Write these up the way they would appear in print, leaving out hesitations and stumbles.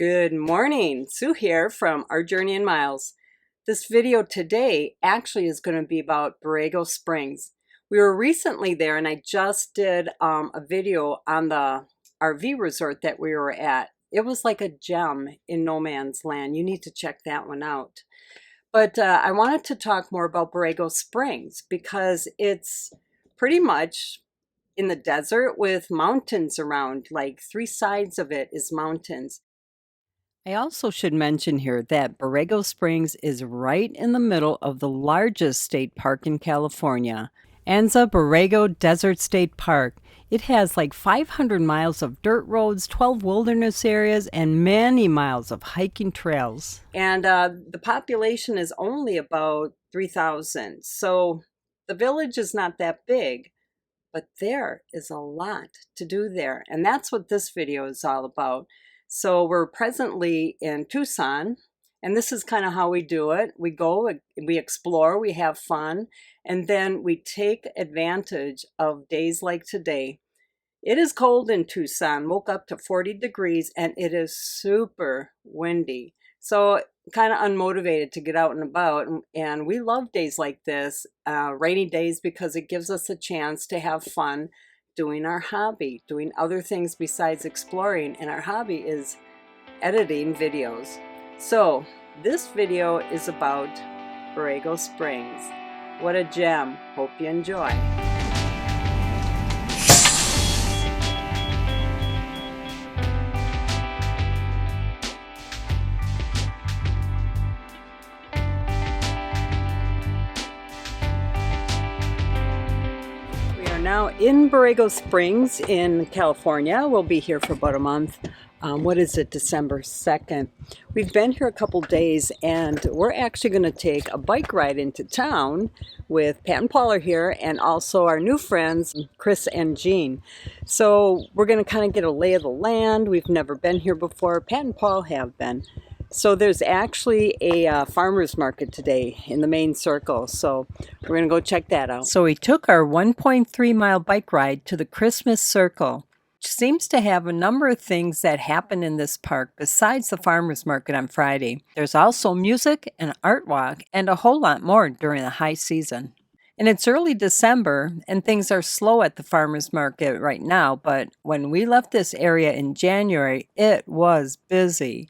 Good morning, Sue here from Our Journey in Miles. This video today actually is going to be about Borrego Springs. We were recently there and I just did a video on the RV resort that we were at. It was like a gem in no man's land. You need to check that one out. But I wanted to talk more about Borrego Springs because it's pretty much in the desert with mountains around, like 3 sides of it is mountains. I also should mention here that Borrego Springs is right in the middle of the largest state park in California, Anza-Borrego Desert State Park. It has like 500 miles of dirt roads, 12 wilderness areas, and many miles of hiking trails. And the population is only about 3,000, so the village is not that big, but there is a lot to do there, and that's what this video is all about. So we're presently in Tucson, and this is kind of how we do it. We go, we explore, we have fun, and then we take advantage of days like today. It is cold in Tucson, woke up to 40 degrees, and it is super windy. So kind of unmotivated to get out and about, and we love days like this, rainy days, because it gives us a chance to have fun doing our hobby, doing other things besides exploring, and our hobby is editing videos. So this video is about Borrego Springs. What a gem. Hope you enjoy. Now in Borrego Springs in California. We'll be here for about a month. What is it, December 2nd? We've been here a couple days, and we're actually going to take a bike ride into town with Pat and Paul are here, and also our new friends Chris and Jean. So we're going to kind of get a lay of the land. We've never been here before. Pat and Paul have been. So there's actually a farmer's market today in the main circle, so we're going to go check that out. So we took our 1.3 mile bike ride to the Christmas Circle, which seems to have a number of things that happen in this park besides the farmer's market on Friday. There's also music, an art walk, and a whole lot more during the high season. And it's early December, and things are slow at the farmer's market right now, but when we left this area in January, it was busy.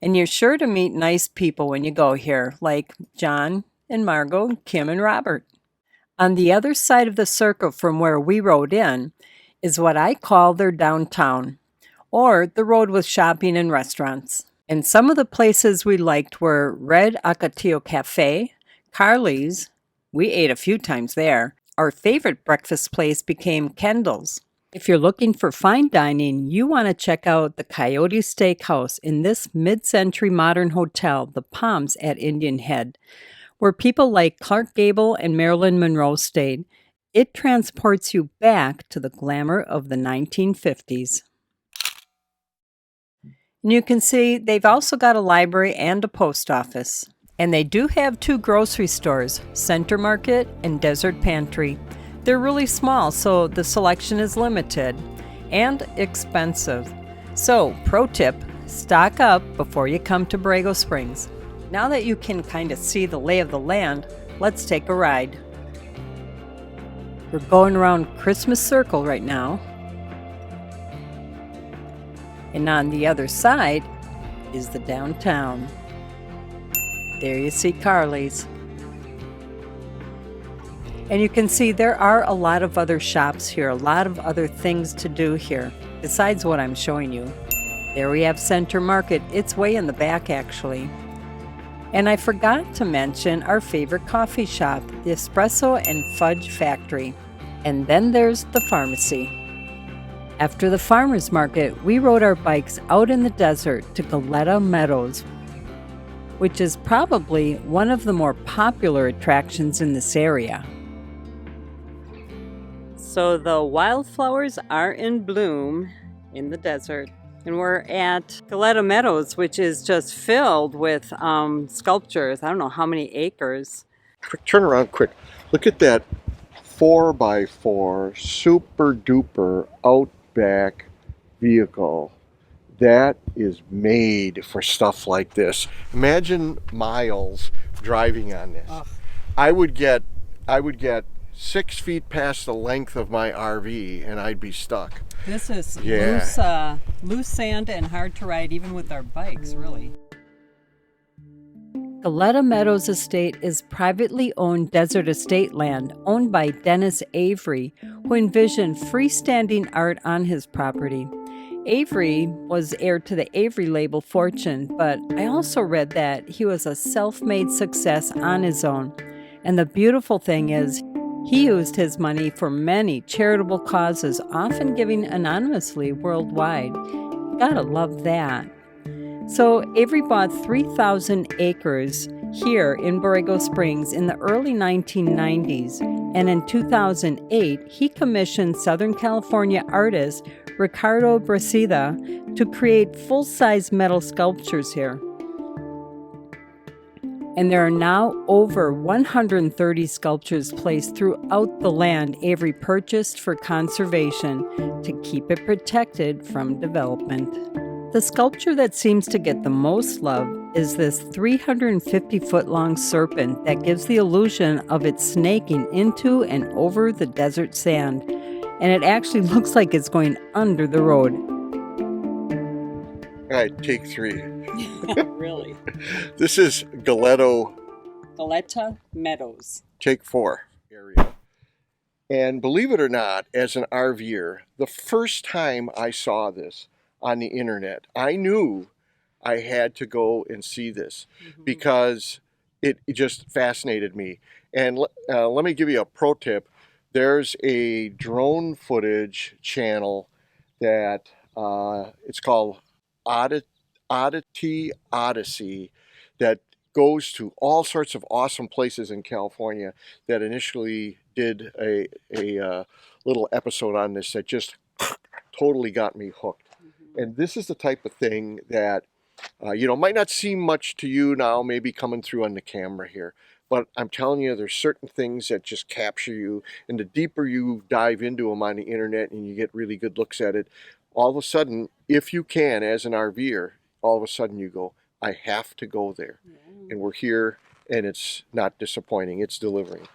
And you're sure to meet nice people when you go here, like John and Margot, Kim and Robert. On the other side of the circle from where we rode in is what I call their downtown, or the road with shopping and restaurants. And some of the places we liked were Red Ocotillo Cafe, Carly's. We ate a few times there. Our favorite breakfast place became Kendall's. If you're looking for fine dining, you want to check out the Coyote Steakhouse in this mid-century modern hotel, the Palms at Indian Head, where people like Clark Gable and Marilyn Monroe stayed. It transports you back to the glamour of the 1950s. And you can see they've also got a library and a post office. And they do have 2 grocery stores, Center Market and Desert Pantry. They're really small, so the selection is limited and expensive. So, pro tip, stock up before you come to Borrego Springs. Now that you can kind of see the lay of the land, let's take a ride. We're going around Christmas Circle right now. And on the other side is the downtown. There you see Carly's. And you can see there are a lot of other shops here, a lot of other things to do here, besides what I'm showing you. There we have Center Market. It's way in the back, actually. And I forgot to mention our favorite coffee shop, the Espresso and Fudge Factory. And then there's the pharmacy. After the farmer's market, we rode our bikes out in the desert to Galleta Meadows, which is probably one of the more popular attractions in this area. So the wildflowers are in bloom in the desert, and we're at Galleta Meadows, which is just filled with sculptures. I don't know how many acres. Turn around quick. Look at that 4x4 super duper Outback vehicle. That is made for stuff like this. Imagine Myles driving on this. Ugh. I would get 6 feet past the length of my RV and I'd be stuck. This is Yeah. loose sand and hard to ride even with our bikes, really. Galleta Meadows Estate is privately owned desert estate land owned by Dennis Avery, who envisioned freestanding art on his property. Avery was heir to the Avery label fortune, but I also read that he was a self-made success on his own. And the beautiful thing is, he used his money for many charitable causes, often giving anonymously worldwide. Gotta love that. So Avery bought 3,000 acres here in Borrego Springs in the early 1990s, and in 2008, he commissioned Southern California artist Ricardo Bracida to create full-size metal sculptures here. And there are now over 130 sculptures placed throughout the land Avery purchased for conservation to keep it protected from development. The sculpture that seems to get the most love is this 350-foot-long serpent that gives the illusion of it snaking into and over the desert sand, and it actually looks like it's going under the road. All right, take 3. Really? This is Galleta Meadows. Take 4 area. And believe it or not, as an RVer, the first time I saw this on the internet, I knew I had to go and see this because it just fascinated me. And let me give you a pro tip. There's a drone footage channel that it's called Oddity Odyssey that goes to all sorts of awesome places in California that initially did a little episode on this that just totally got me hooked. And this is the type of thing that, might not seem much to you now, maybe coming through on the camera here. But I'm telling you, there's certain things that just capture you. And the deeper you dive into them on the internet and you get really good looks at it, all of a sudden, if you can, as an RVer, all of a sudden you go, I have to go there. And we're here, and it's not disappointing. It's delivering.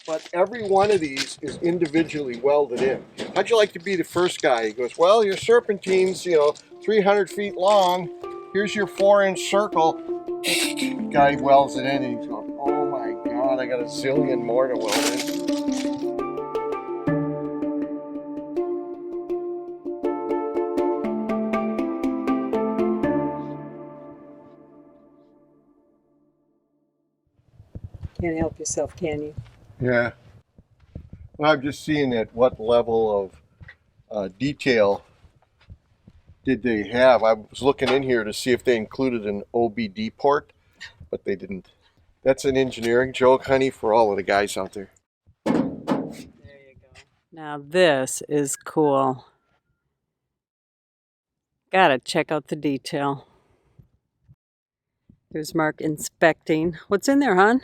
But every one of these is individually welded in. How'd you like to be the first guy? He goes, well, your serpentine's, 300 feet long. Here's your 4-inch circle. Guy welds it in, and he's going, oh my God, I got a zillion more to weld in. Can't help yourself, can you? Yeah. Well, I'm just seeing at what level of detail did they have. I was looking in here to see if they included an OBD port, but they didn't. That's an engineering joke, honey, for all of the guys out there. There you go. Now this is cool. Gotta check out the detail. There's Mark inspecting. What's in there, hon?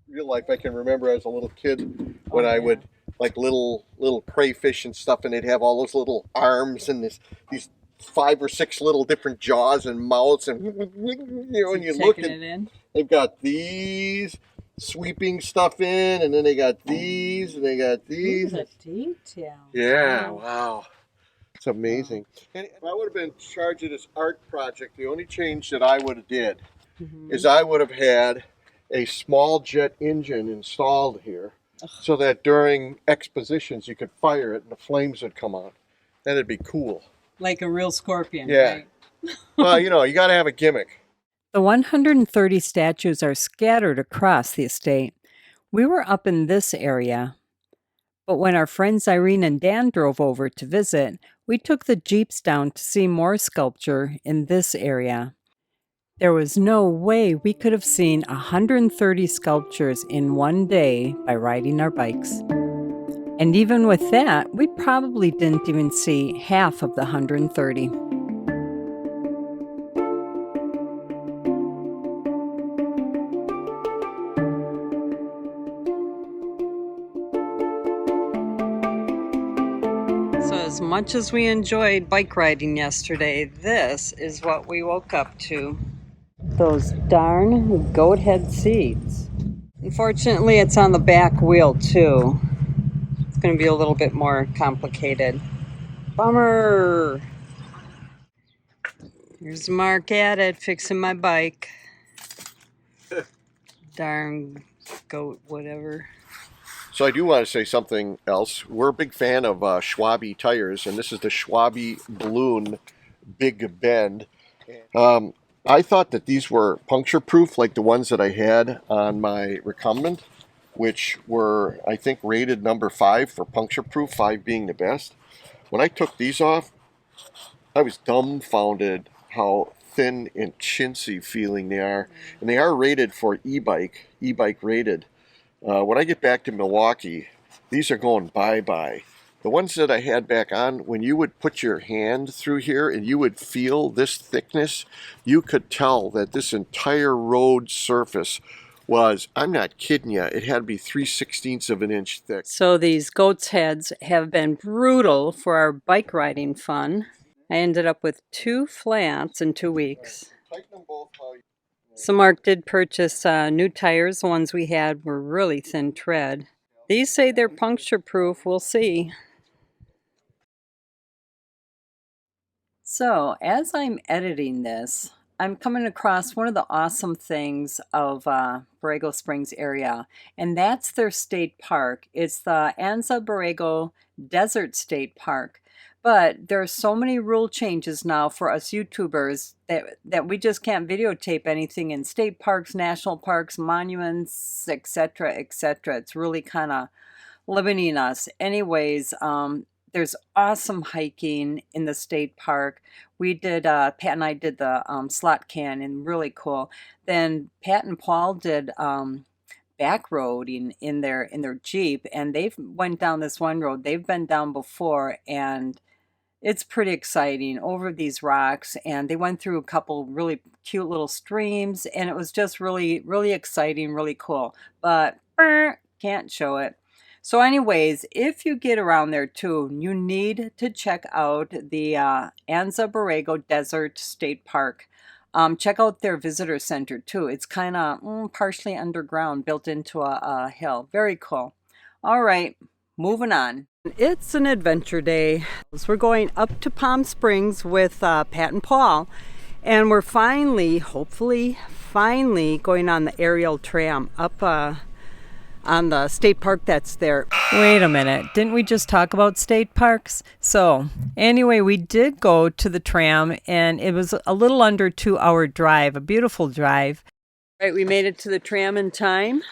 Real life, I can remember as a little kid when I would like little crayfish and stuff, and they'd have all those little arms and these 5 or 6 little different jaws and mouths, and and you look at they've got these sweeping stuff in, and then they got these, and they got these. Ooh, the detail. Yeah, wow. It's amazing. And if I would have been in charge of this art project, the only change that I would have did is I would have had a small jet engine installed here so that during expositions you could fire it and the flames would come on. That'd be cool. Like a real scorpion, yeah. Right? Well, you got to have a gimmick. The 130 statues are scattered across the estate. We were up in this area, but when our friends Irene and Dan drove over to visit, we took the Jeeps down to see more sculpture in this area. There was no way we could have seen 130 sculptures in one day by riding our bikes. And even with that, we probably didn't even see half of the 130. So as As much as we enjoyed bike riding yesterday, this is what we woke up to. Those darn goat head seats. Unfortunately, it's on the back wheel too. It's going to be a little bit more complicated. Bummer! Here's Mark at it, fixing my bike. Darn goat, whatever. So I do want to say something else. We're a big fan of Schwabe tires, and this is the Schwabe Balloon Big Bend. I thought that these were puncture proof, like the ones that I had on my recumbent, which were, I think, rated number 5 for puncture proof, 5 being the best. When I took these off, I was dumbfounded how thin and chintzy feeling they are. And they are rated for e-bike rated. When I get back to Milwaukee, these are going bye-bye. The ones that I had back on, when you would put your hand through here and you would feel this thickness, you could tell that this entire road surface was, I'm not kidding you, it had to be 3/16 of an inch thick. So these goat's heads have been brutal for our bike riding fun. I ended up with 2 flats in 2 weeks. So Mark did purchase new tires. The ones we had were really thin tread. These say they're puncture proof. We'll see. So as I'm editing this, I'm coming across one of the awesome things of Borrego Springs area, and that's their state park. It's the Anza-Borrego Desert State Park. But there are so many rule changes now for us YouTubers that we just can't videotape anything in state parks, national parks, monuments, etc., etc. It's really kind of limiting us. Anyways, there's awesome hiking in the state park. We did, Pat and I did the slot canyon, really cool. Then Pat and Paul did back road in their Jeep, and they went down this one road they've been down before, and it's pretty exciting over these rocks. And they went through a couple really cute little streams, and it was just really, really exciting, really cool. But can't show it. So anyways, if you get around there too, you need to check out the Anza-Borrego Desert State Park. Check out their visitor center too. It's kind of partially underground, built into a hill. Very cool. All right, moving on. It's an adventure day. So we're going up to Palm Springs with Pat and Paul, and we're hopefully finally going on the aerial tram up on the state park that's there. Wait a minute, didn't we just talk about state parks? So anyway, we did go to the tram, and it was a little under 2-hour drive, a beautiful drive. Right, we made it to the tram in time,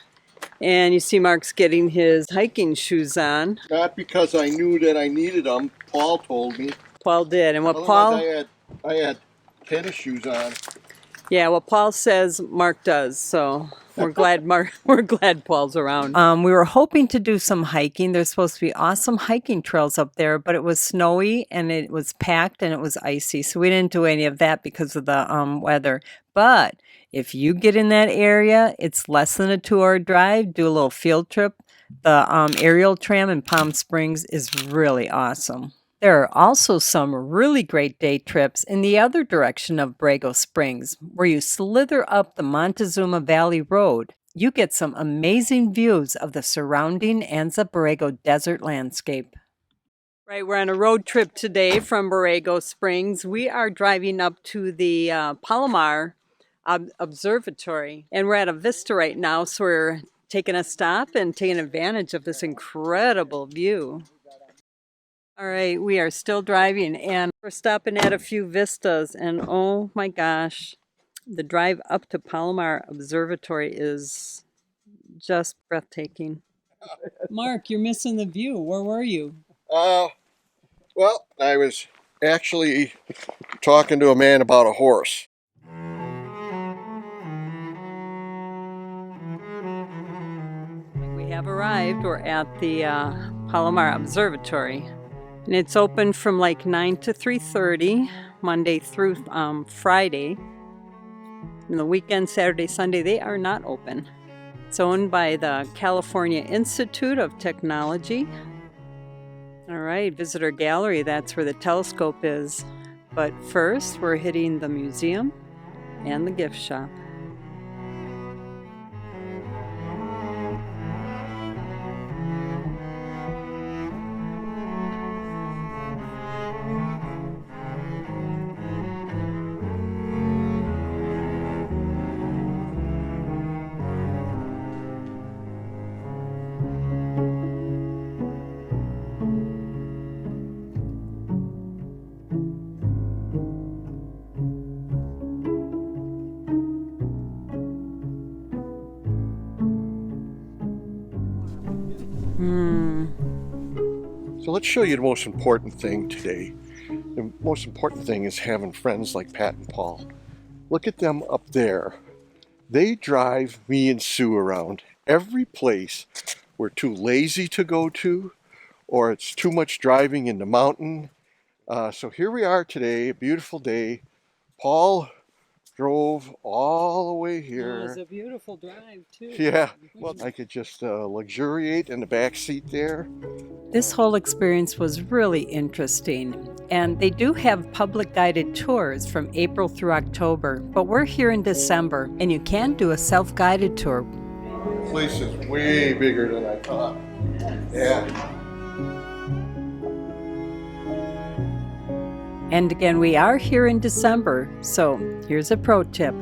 and you see Mark's getting his hiking shoes on. Not because I knew that I needed them. Paul told me. Paul did, and what Otherwise, I had tennis shoes on. Yeah, what Paul says, Mark does. So we're glad Paul's around. We were hoping to do some hiking. There's supposed to be awesome hiking trails up there, but it was snowy and it was packed and it was icy. So we didn't do any of that because of the weather. But if you get in that area, it's less than a 2-hour drive. Do a little field trip. The aerial tram in Palm Springs is really awesome. There are also some really great day trips in the other direction of Borrego Springs, where you slither up the Montezuma Valley Road. You get some amazing views of the surrounding Anza-Borrego desert landscape. Right, we're on a road trip today from Borrego Springs. We are driving up to the Palomar Observatory, and we're at a vista right now, so we're taking a stop and taking advantage of this incredible view. All right, we are still driving, and we're stopping at a few vistas, and oh my gosh, the drive up to Palomar Observatory is just breathtaking. Mark, you're missing the view. Where were you? Well, I was actually talking to a man about a horse. We have arrived. We're at the Palomar Observatory. And it's open from like 9 to 3:30, Monday through Friday. And the weekend, Saturday, Sunday, they are not open. It's owned by the California Institute of Technology. All right, visitor gallery, that's where the telescope is. But first, we're hitting the museum and the gift shop. So let's show you the most important thing today. The most important thing is having friends like Pat and Paul. Look at them up there. They drive me and Sue around every place we're too lazy to go to, or it's too much driving in the mountain. So here we are today, a beautiful day. Paul drove all the way here. It was a beautiful drive too. Yeah, well, I could just luxuriate in the back seat there. This whole experience was really interesting, and they do have public guided tours from April through October, but we're here in December, and you can do a self-guided tour. This place is way bigger than I thought. Yeah. And again, we are here in December, so here's a pro tip.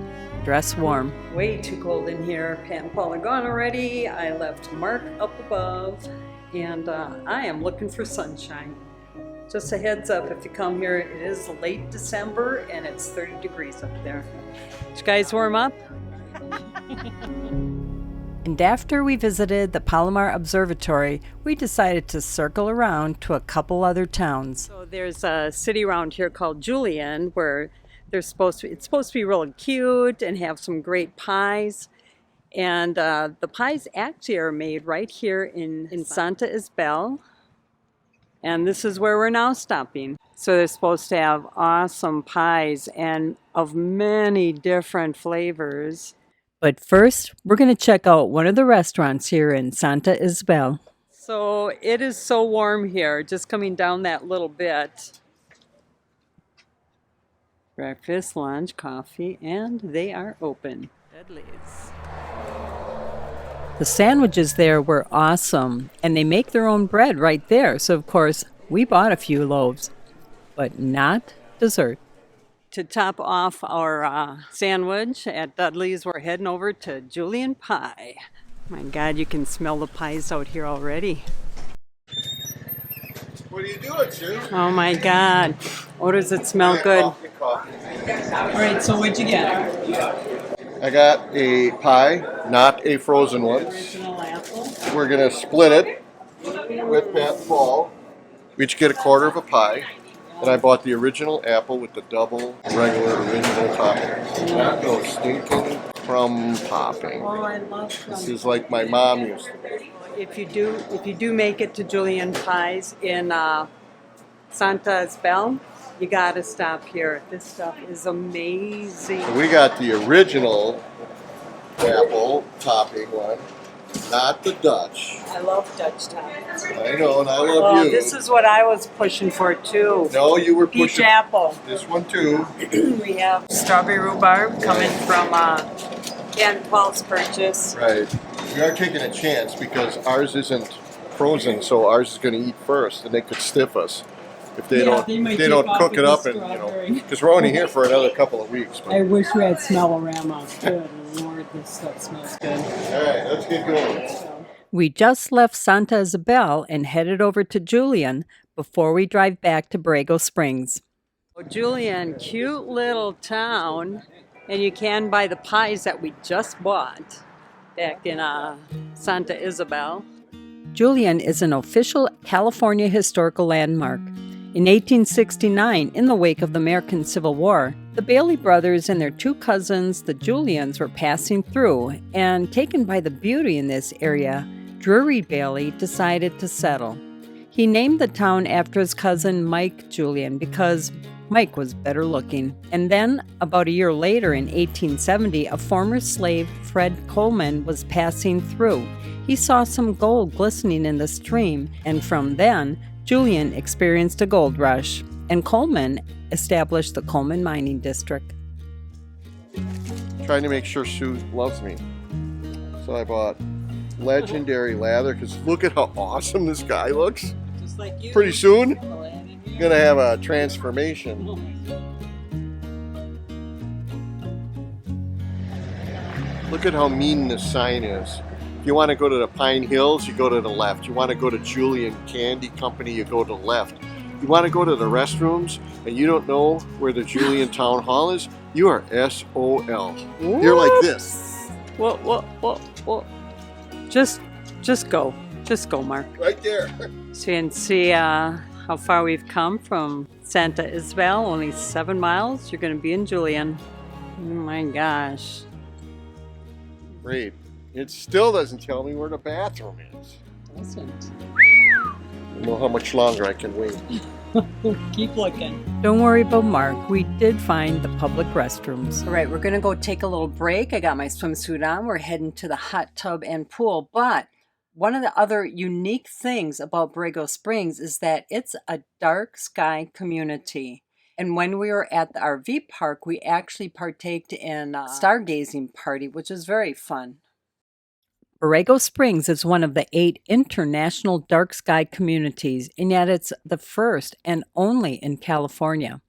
Dress warm. Way too cold in here. Pat and Paul are gone already. I left Mark up above, and I am looking for sunshine. Just a heads up, if you come here, it is late December, and it's 30 degrees up there. Did you guys warm up? And after we visited the Palomar Observatory, we decided to circle around to a couple other towns. So there's a city around here called Julian, where it's supposed to be really cute and have some great pies. And the pies actually are made right here in Santa Isabel. And this is where we're now stopping. So they're supposed to have awesome pies and of many different flavors. But first, we're going to check out one of the restaurants here in Santa Isabel. So it is so warm here, just coming down that little bit. Breakfast, lunch, coffee, and they are open. Dudley's. The sandwiches there were awesome, and they make their own bread right there. So, of course, we bought a few loaves, but not dessert. To top off our sandwich at Dudley's, we're heading over to Julian Pie. My God, you can smell the pies out here already. What are you doing, Sue? Oh my God. Oh, does it smell good? Coffee. All right, so what'd you get? I got a pie, not a frozen one. Original apple. We're going to split it with Pat and Paul. We each get a quarter of a pie. And I bought the original apple with the double regular original topping. Not no stinking crumb popping. Oh, I love crumb. This is like my mom used to make. If you do make it to Julian Pies in Santa Isabel, you gotta stop here. This stuff is amazing. So we got the original apple topping one, not the Dutch. I love Dutch toppings. I know, and I love you. This is what I was pushing for too. No, you were Peach pushing apple. this one too. We have strawberry rhubarb coming from Ken Paul's purchase. Right. We are taking a chance because ours isn't frozen, so ours is going to eat first, and they could stiff us if they don't cook it up, and because we're only here for another couple of weeks. But. I wish we had smell-o-rama. Good Lord, this stuff smells good. All right, let's get going. We just left Santa Isabel and headed over to Julian before we drive back to Borrego Springs. Julian, cute little town, and you can buy the pies that we just bought back in Santa Isabel. Julian is an official California historical landmark. In 1869, in the wake of the American Civil War, the Bailey brothers and their two cousins, the Julians, were passing through, and taken by the beauty in this area, Drury Bailey decided to settle. He named the town after his cousin Mike Julian because Mike was better looking. And then, about a year later in 1870, a former slave, Fred Coleman, was passing through. He saw some gold glistening in the stream, and from then, Julian experienced a gold rush, and Coleman established the Coleman Mining District. Trying to make sure Sue loves me. So I bought legendary lather because look at how awesome this guy looks. Just like you. Pretty soon, I'm gonna have a transformation. Look at how mean this sign is. If you want to go to the Pine Hills, you go to the left. You want to go to Julian Candy Company, you go to the left. You want to go to the restrooms and you don't know where the Julian Town Hall is, you are SOL. Whoops. You're like this. Whoa. Just go. Just go, Mark. Right there. So you can see how far we've come from Santa Isabel, only 7 miles. You're going to be in Julian. Oh my gosh. Great. It still doesn't tell me where the bathroom is. Doesn't. I don't know how much longer I can wait. Keep looking. Don't worry about Mark. We did find the public restrooms. All right, we're going to go take a little break. I got my swimsuit on. We're heading to the hot tub and pool. But one of the other unique things about Borrego Springs is that it's a dark sky community. And when we were at the RV park, we actually partaked in a stargazing party, which was very fun. Borrego Springs is one of the 8 international dark sky communities, and yet it's the first and only in California.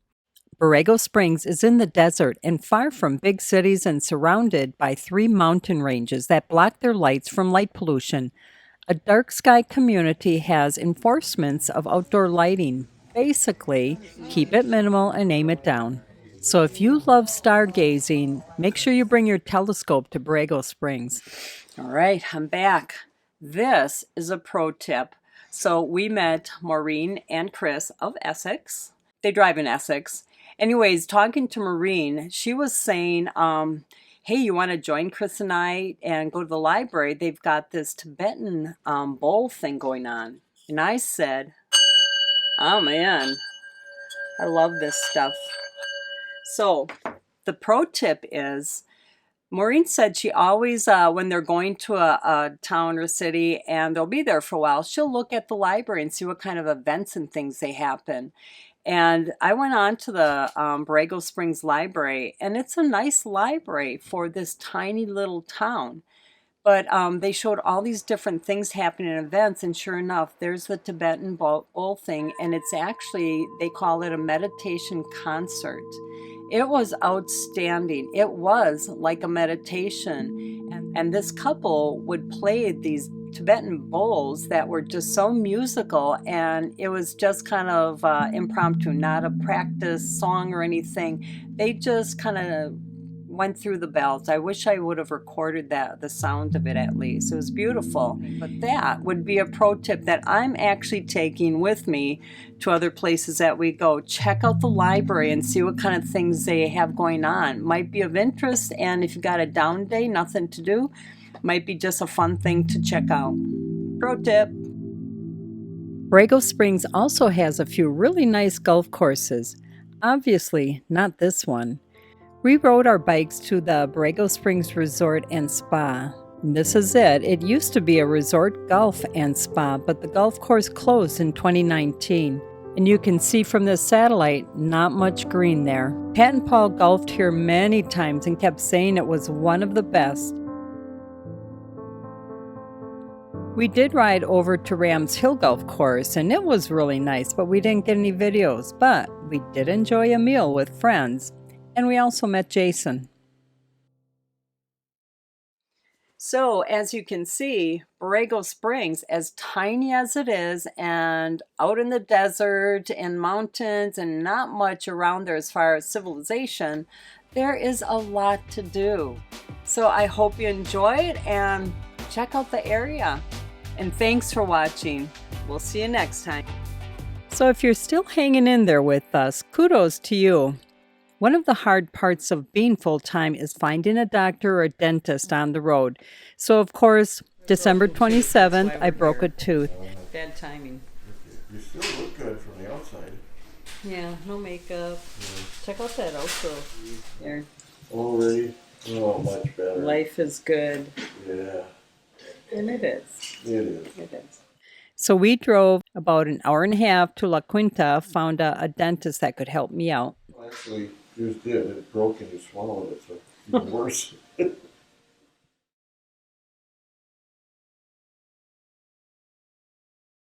Borrego Springs is in the desert and far from big cities and surrounded by 3 mountain ranges that block their lights from light pollution. A dark sky community has enforcements of outdoor lighting. Basically, keep it minimal and aim it down. So if you love stargazing, make sure you bring your telescope to Borrego Springs. All right, I'm back. This is a pro tip. So we met Maureen and Chris of Essex. They drive in Essex. Anyways, talking to Maureen, she was saying, hey, you want to join Chris and I and go to the library? They've got this Tibetan bowl thing going on. And I said, oh man, I love this stuff. So the pro tip is, Maureen said she always, when they're going to a town or city and they'll be there for a while, she'll look at the library and see what kind of events and things they happen. And I went on to the Borrego Springs Library, and it's a nice library for this tiny little town. But they showed all these different things happening in events, and sure enough, there's the Tibetan bowl thing, and it's actually, they call it a meditation concert. It was outstanding. It was like a meditation, and this couple would play these Tibetan bowls that were just so musical, and it was just kind of impromptu, not a practice song or anything. They just kind of went through the bells. I wish I would have recorded the sound of it at least. It was beautiful. But that would be a pro tip that I'm actually taking with me to other places that we go. Check out the library and see what kind of things they have going on. Might be of interest, and if you got a down day, nothing to do, might be just a fun thing to check out. Pro tip. Borrego Springs also has a few really nice golf courses. Obviously, not this one. We rode our bikes to the Borrego Springs Resort and Spa. And this is it. It used to be a resort golf and spa, but the golf course closed in 2019. And you can see from this satellite, not much green there. Pat and Paul golfed here many times and kept saying it was one of the best. We did ride over to Rams Hill Golf Course, and it was really nice, but we didn't get any videos. But we did enjoy a meal with friends. And we also met Jason. So as you can see, Borrego Springs, as tiny as it is, and out in the desert and mountains and not much around there as far as civilization, there is a lot to do. So I hope you enjoy it and check out the area. And thanks for watching. We'll see you next time. So if you're still hanging in there with us, kudos to you. One of the hard parts of being full-time is finding a doctor or a dentist on the road. So, of course, December 27th, I broke a tooth. Bad timing. You still look good from the outside. Yeah, no makeup. Yeah. Check out that also. There. Already? Oh, much better. Life is good. Yeah. And it is. It is. It is. So we drove about an hour and a half to La Quinta, found a dentist that could help me out. Well, actually, yours did. It broke and you swallowed it, so even worse.